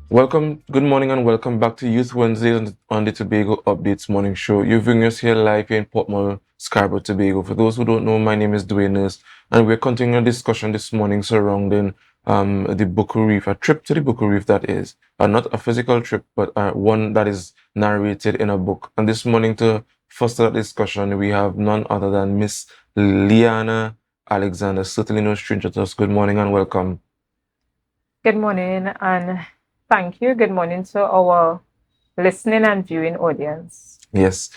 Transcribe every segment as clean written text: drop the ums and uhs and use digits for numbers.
Welcome, good morning, and welcome back to Youth Wednesday on the Tobago Updates Morning Show. You're viewing us here live here in Portmore, Scarborough, Tobago. For those who don't know, my name is Dwayne, and we're continuing a discussion this morning surrounding the Buccoo Reef, a trip to the Buccoo Reef that is, not a physical trip, but one that is narrated in a book. And this morning, to foster that discussion, we have none other than Miss Leanna Alexander, certainly no stranger to us. Good morning and welcome. Good morning and thank you. Good morning to our listening and viewing audience. Yes,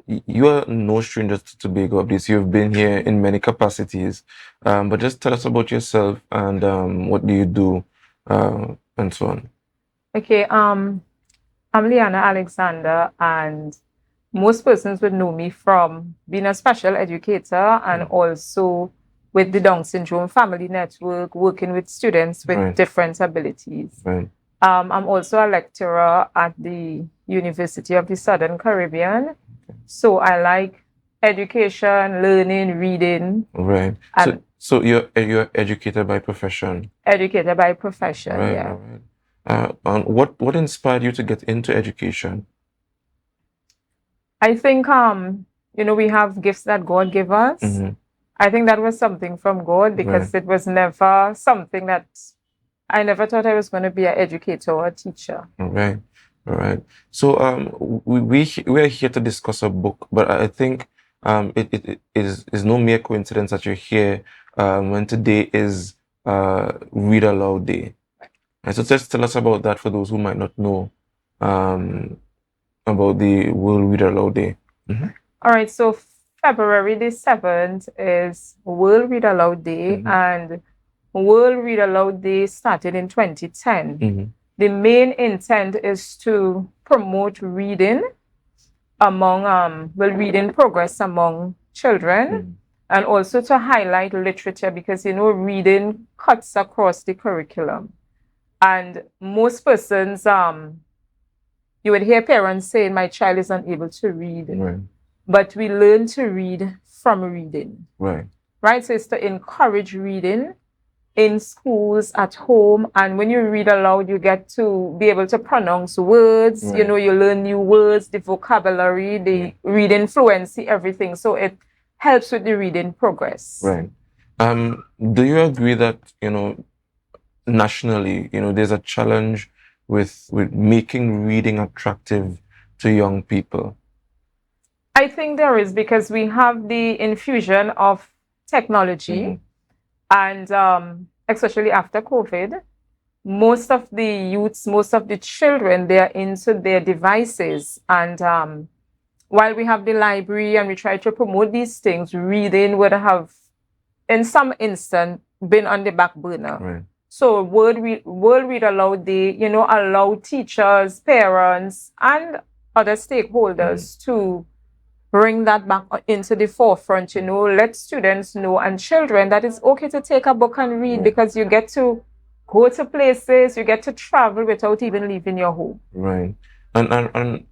you are no stranger to Tobago Updates. You've been here in many capacities, but just tell us about yourself and what do you do, and so on. Okay, I'm Leanna Alexander, and most persons would know me from being a special educator and Mm. also with the Down Syndrome Family Network, working with students with Right, different abilities. right, I'm also a lecturer at the University of the Southern Caribbean. So I like education, learning, reading, right. So, and so you're educated by profession, educator by profession. right, Yeah. all right. And what inspired you to get into education? I think we have gifts that God gave us. Mm-hmm. I think that was something from God Right, because it was never something that I never thought I was going to be an educator or a teacher. all right, all right. So we're here to discuss a book, but I think it is no mere coincidence that you're here when today is Read Aloud Day. And so just tell us about that for those who might not know um about the World Read Aloud Day. Mm-hmm. All right, so February the 7th is World Read Aloud Day, Mm-hmm. and World Read Aloud Day started in 2010. Mm-hmm. The main intent is to promote reading among reading progress among children, Mm-hmm. and also to highlight literature because reading cuts across the curriculum, and most persons you would hear parents saying my child is unable to read, Right, but we learn to read from reading, right, right? So it's to encourage reading in schools, at home, and when you read aloud, you get to be able to pronounce words. right, You learn new words, the vocabulary, the right, reading fluency, everything. So it helps with the reading progress. right. Do you agree that, nationally, there's a challenge with making reading attractive to young people? I think there is because we have the infusion of technology, Mm-hmm. and especially after COVID, most of the youths, most of the children, they are into their devices. And while we have the library and we try to promote these things, reading would have, in some instant, been on the back burner. Right, So World Read Aloud Day, allow teachers, parents, and other stakeholders to bring that back into the forefront, let students know and children that it's okay to take a book and read right, because you get to go to places, you get to travel without even leaving your home. right. And I'm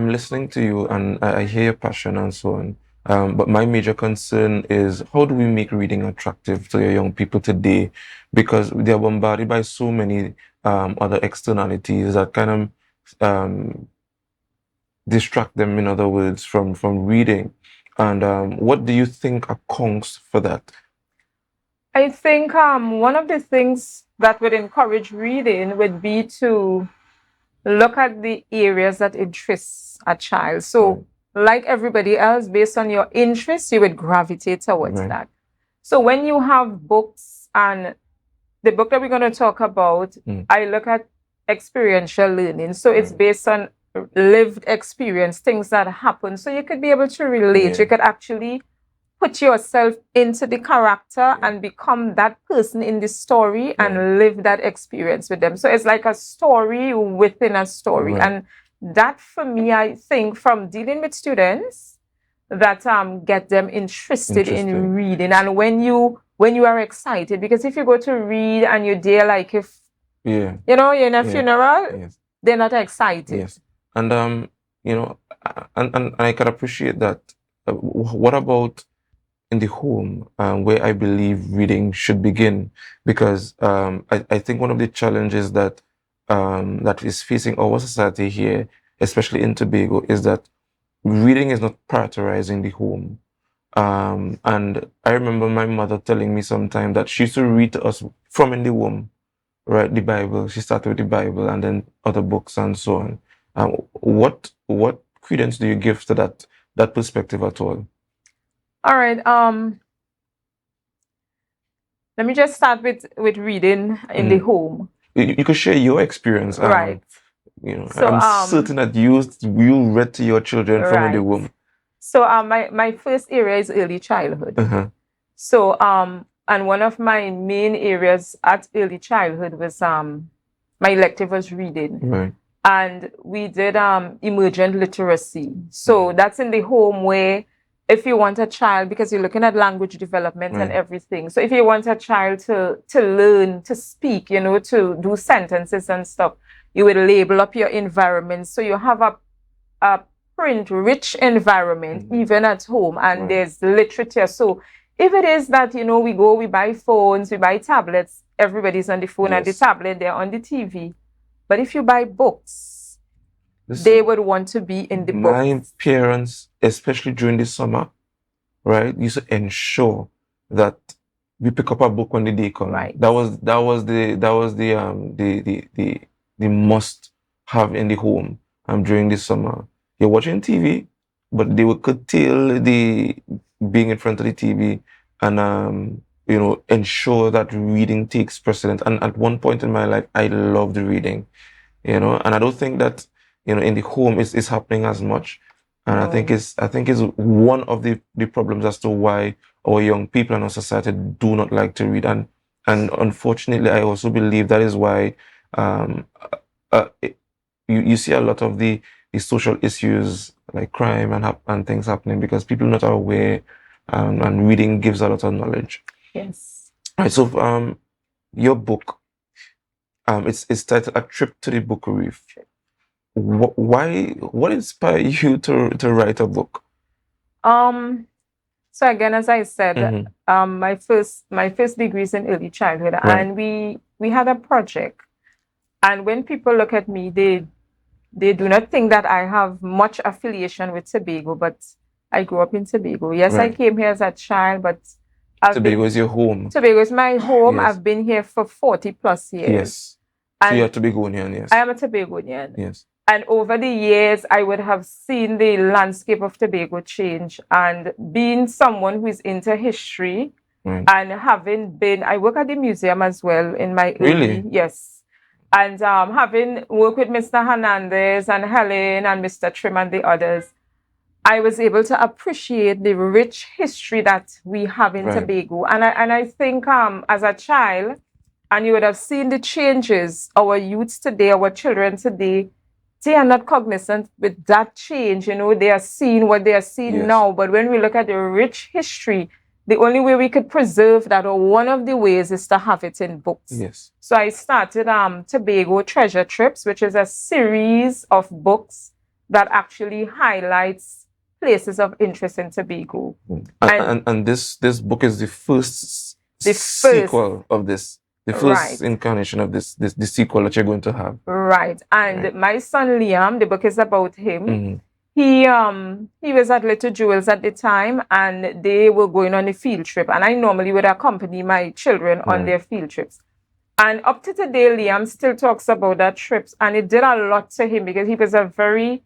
listening to you and I hear your passion and so on. But my major concern is how do we make reading attractive to your young people today? Because they're bombarded by so many other externalities that kind of distract them, in other words, from reading. And what do you think accounts for that? I think one of the things that would encourage reading would be to look at the areas that interests a child. So, like everybody else, based on your interests, you would gravitate towards Right, that. So, when you have books, and the book that we're going to talk about, mm, I look at experiential learning. So, it's right, based on lived experience, things that happen. So, you could be able to relate. yeah, You could actually put yourself into the character yeah, and become that person in the story right, and live that experience with them. So it's like a story within a story. right, And that for me, I think from dealing with students that get them interested in interesting. reading. And when you are excited, because if you go to read and you're there like if Yeah, you're in a yeah, funeral, yes, they're not excited. yes. And and I can appreciate that. What about in the home, where I believe reading should begin, because I think one of the challenges that that is facing our society here, especially in Tobago, is that reading is not prioritized in the home. And I remember my mother telling me sometime that she used to read to us from in the womb, right? The Bible. She started with the Bible and then other books and so on. What credence do you give to that perspective at all? All right. Let me just start with reading in the home. You could share your experience. Right. So I'm certain that you read to your children from in the right. womb. So my first area is early childhood. So and one of my main areas at early childhood was my elective was reading. Right. And we did emergent literacy. So that's in the home where if you want a child, because you're looking at language development and Right. everything. So if you want a child to learn to speak, you know, to do sentences and stuff, you would label up your environment. So you have a print-rich environment, even at home, and Right. there's literature. So if it is that, you know, we buy phones, we buy tablets, everybody's on the phone and the Yes. tablet, they're on the TV. But if you buy books, Listen, they would want to be in the my books. parents, especially during the summer, right, used to ensure that we pick up a book when the day comes. Right. That was the must have in the home during the summer. You're watching TV, but they would curtail the being in front of the TV and ensure that reading takes precedence. And at one point in my life, I loved reading, and I don't think that in the home it's happening as much. And I think it's one of the problems as to why our young people in our society do not like to read. And unfortunately, I also believe that is why you see a lot of the social issues like crime and things happening, because people are not aware, and reading gives a lot of knowledge. Yes. Right. So your book, it's titled A Trip to the Buccoo Reef. What inspired you to write a book? So again, as I said, Mm-hmm. my first degree is in early childhood, Right. and we had a project. And when people look at me, they do not think that I have much affiliation with Tobago, but I grew up in Tobago. Yes, I Right. came here as a child, but Tobago is your home. Tobago is my home. Yes. I've been here for 40 plus years. Yes. So And you're Tobagonian, yes. I am a Tobagonian. Yes. And over the years, I would have seen the landscape of Tobago change. And being someone who is into history, Right. and having been, I work at the museum as well in my Really? yes. And having worked with Mr. Hernandez and Helen and Mr. Trim and the others, I was able to appreciate the rich history that we have in Right. Tobago. And I think as a child, and you would have seen the changes, our youths today, our children today, they are not cognizant with that change. You know, they are seeing what they are seeing Yes. now. But when we look at the rich history, the only way we could preserve that, or one of the ways, is to have it in books. Yes. So I started Tobago Treasure Trips, which is a series of books that actually highlights places of interest in Tobago. And this book is the first sequel of this. The first incarnation of this the sequel that you're going to have. Right. And my son Liam, the book is about him. Mm-hmm. He was at Little Jewels at the time, and they were going on a field trip. And I normally would accompany my children on their field trips. And up to today, Liam still talks about that trips, and it did a lot to him because he was a very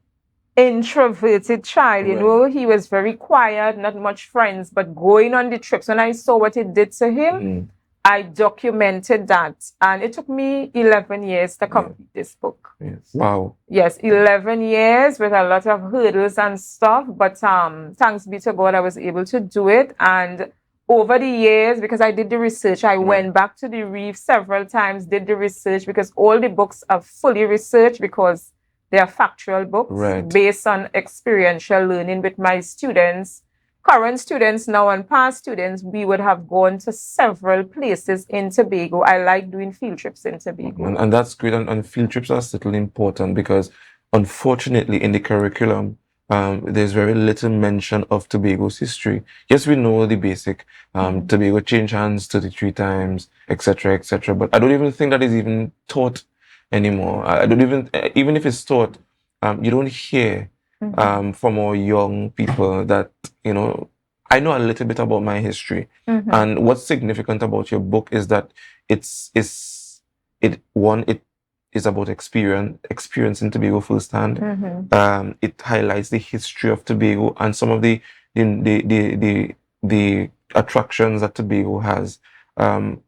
introverted child. You know, he was very quiet, not much friends, but going on the trips, when I saw what it did to him, I documented that, and it took me 11 years to complete this book. Yes. Wow. Yes, 11 years with a lot of hurdles and stuff, but thanks be to God, I was able to do it. And over the years, because I did the research, I went back to the reef several times, did the research, because all the books are fully researched, because they are factual books based on experiential learning with my students. Current students now and past students, we would have gone to several places in Tobago. I like doing field trips in Tobago. And that's great. And field trips are certainly important, because unfortunately in the curriculum, there's very little mention of Tobago's history. Yes, we know the basic. Tobago changed hands 33 times, etc., etc. But I don't even think that is even taught anymore. I don't even if it's taught, you don't hear from our young people that, I know a little bit about my history. And what's significant about your book is that it is about experiencing Tobago firsthand. It highlights the history of Tobago and some of the attractions that Tobago has. And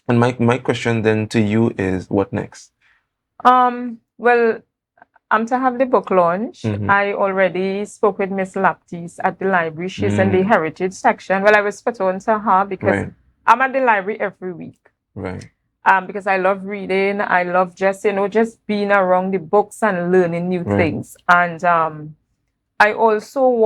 my question then to you is, what next? Well, I'm to have the book launch. I already spoke with Miss Laptis at the library. She's in the heritage section. Well, I was put on to her because I'm at the library every week. Right. Because I love reading. I love just being around the books and learning new things. And I also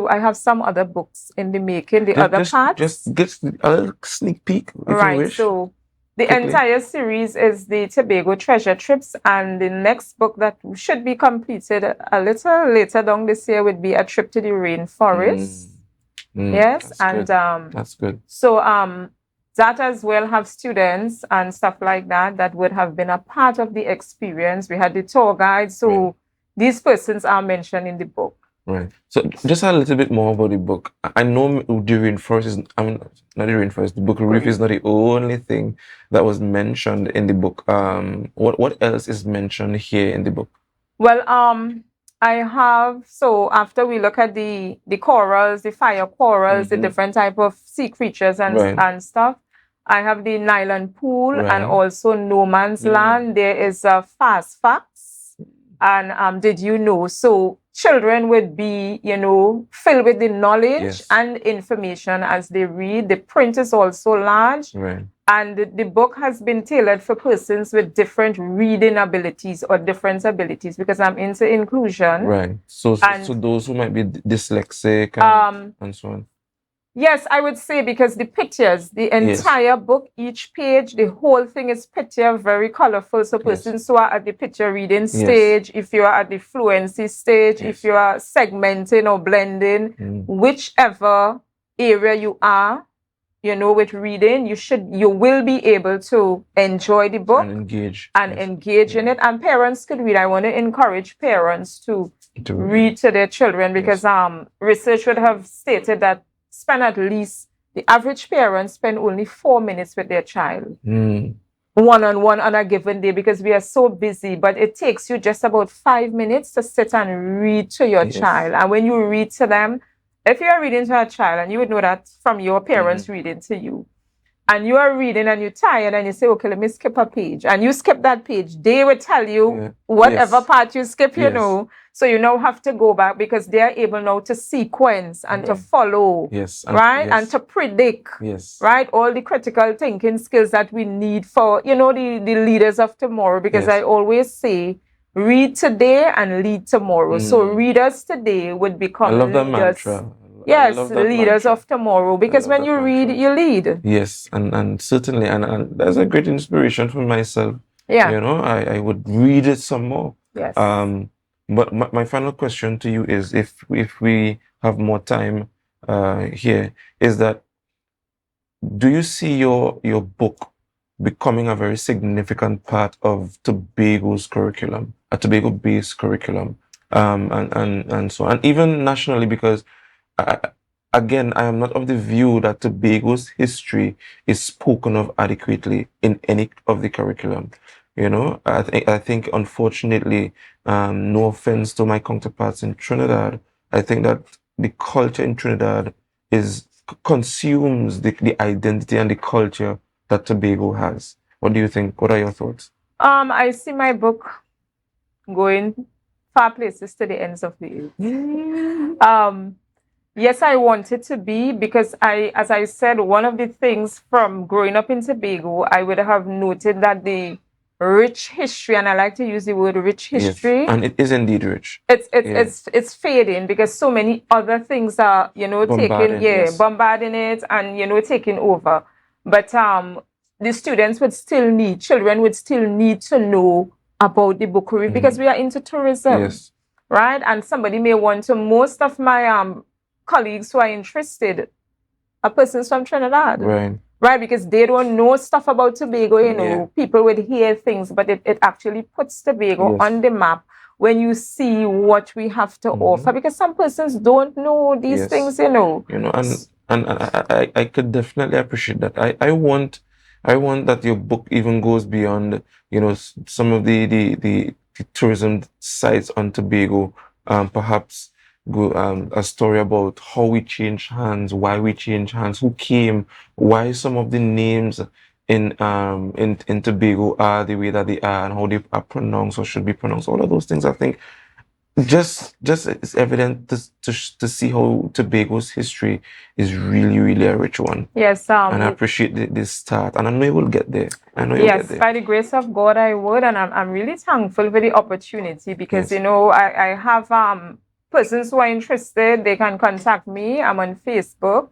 I have some other books in the making, the other parts. Just get a little sneak peek, if you wish. So the entire series is the Tobago Treasure Trips, and the next book that should be completed a little later down this year would be A Trip to the Rainforest. Yes, that's good. So that as well have students and stuff like that would have been a part of the experience. We had the tour guide, so these persons are mentioned in the book. Right. So just a little bit more about the book. I know the rainforest is, not the rainforest, the Buccoo Reef is not the only thing that was mentioned in the book. What else is mentioned here in the book? Well, I have, so after we look at the corals, the fire corals, the different type of sea creatures and stuff, I have the nylon pool and also no man's land. There is a fast facts and did you know? So children would be, filled with the knowledge and information as they read. The print is also large. And the book has been tailored for persons with different reading abilities or different abilities because I'm into inclusion. So those who might be dyslexic and so on. Yes, I would say because the pictures, the entire book, each page, the whole thing is picture, very colorful. So persons who are at the picture reading stage, if you are at the fluency stage, if you are segmenting or blending, whichever area you are, with reading, you will be able to enjoy the book and engage in it. And parents could read. I want to encourage parents to read to their children because research would have stated that the average parent spend only 4 minutes with their child. One-on-one on a given day because we are so busy, but it takes you just about 5 minutes to sit and read to your child. And when you read to them, if you are reading to a child, and you would know that from your parents reading to you, and you are reading and you're tired and you say, okay, let me skip a page, and you skip that page, they will tell you whatever part you skip, so you now have to go back because they are able now to sequence and to follow, and to predict, all the critical thinking skills that we need for, the leaders of tomorrow, because I always say, read today and lead tomorrow. So readers today would become I love that leaders. mantra. Yes, leaders of tomorrow. Because when you read, you lead. Yes, and certainly, and that's a great inspiration for myself. Yeah. I would read it some more. Yes. But my final question to you is, if we have more time here, is that, do you see your book becoming a very significant part of Tobago's curriculum, a Tobago-based curriculum, and so on, and even nationally? Because again, I am not of the view that Tobago's history is spoken of adequately in any of the curriculum. I think unfortunately, no offense to my counterparts in Trinidad, I think that the culture in Trinidad consumes the identity and the culture that Tobago has. What do you think? What are your thoughts? I see my book going far places to the ends of the earth. Yes, I want it to be, because as I said, one of the things from growing up in Tobago, I would have noted that the rich history, and I like to use the word rich history. Yes, and it is indeed rich. It's fading because so many other things are, bombarding it and, taking over. But the children would still need to know about the Buccoo Reef because we are into tourism. Yes. right? And somebody may want to, most of my colleagues who are interested are persons from Trinidad. Right. Right, because they don't know stuff about Tobago, you know. Yeah. People would hear things, but it actually puts Tobago Yes. on the map when you see what we have to offer, because some persons don't know these Yes. things, you know. You know, and I could definitely appreciate that. I want that your book even goes beyond, you know, some of the tourism sites on Tobago. Perhaps go a story about how we change hands, why we change hands, who came, why some of the names in Tobago are the way that they are, and how they are pronounced or should be pronounced. All of those things, I think, just it's evident to see how Tobago's history is really a rich one. Yes, And I appreciate this start, and I know you will get there. I know you'll get yes, there. by the grace of God, I would, and I'm really thankful for the opportunity, because Yes. you know, I have persons who are interested. They can contact me. I'm on Facebook,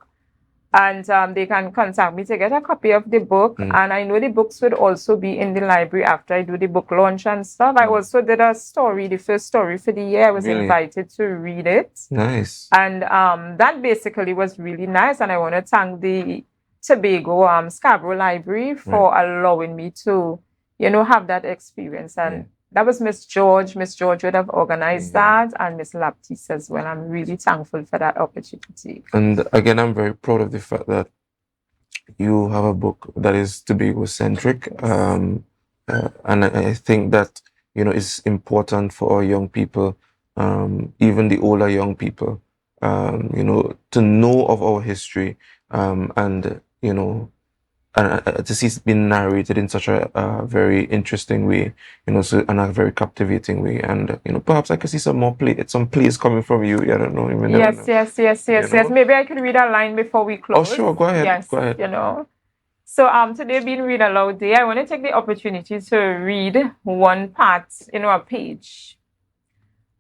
and they can contact me to get a copy of the book. And I know the books would also be in the library after I do the book launch and stuff. I also did a story, the first story for the year. I was Really? invited to read it. Nice. And that basically was really nice. And I want to thank the Tobago Scarborough Library for allowing me to, you know, have that experience. And that was Miss George. Miss George would have organized that, and Miss Laptis as well. I'm really thankful for that opportunity. And again, I'm very proud of the fact that you have a book that is Tobago centric. And I think that, you know, it's important for our young people, even the older young people, you know, to know of our history, and you know, and to see it's been narrated in such a very interesting way, you know, so in a very captivating way. And you know, perhaps I could see some plays coming from you. I don't know. You never know. Yes. Maybe I could read a line before we close. Oh, sure. Go ahead. Yes, Go ahead. you know. So today being Read Aloud Day, I want to take the opportunity to read one part in our page.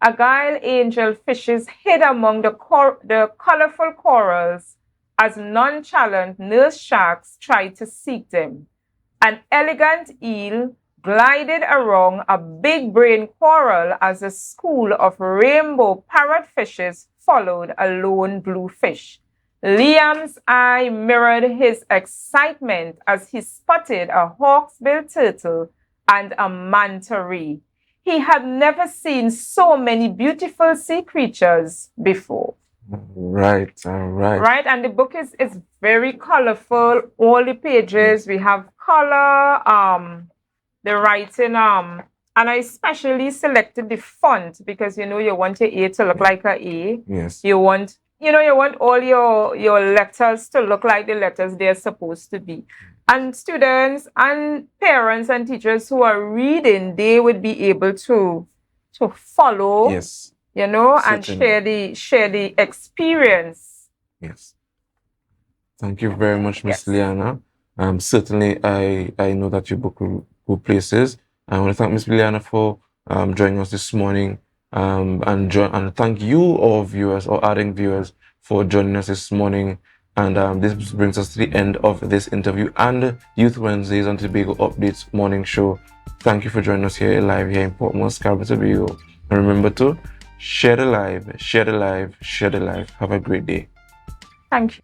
Agile angel fishes hid among the colorful corals as nonchalant nurse sharks tried to seek them. An elegant eel glided around a big-brained coral as a school of rainbow parrotfishes followed a lone blue fish. Liam's eye mirrored his excitement as he spotted a hawksbill turtle and a manta ray. He had never seen so many beautiful sea creatures before. Right. Right, and the book is very colorful. All the pages, we have color, the writing, and I especially selected the font because you know you want your A to look like a A. Yes. You want all your letters to look like the letters they're supposed to be. And students and parents and teachers who are reading, they would be able to follow. Yes. You know, Certainly. and share the experience. Yes. Thank you very much, Miss Leanna. Certainly, I know that your book will go places. I want to thank Miss Leanna for joining us this morning, and thank you, all viewers or adding viewers, for joining us this morning. And this brings us to the end of this interview and Youth Wednesdays on Tobago Updates morning show. Thank you for joining us here live here in Portmore, Scarborough, Tobago. And remember to share the live, share the live, share the live. Have a great day. Thank you.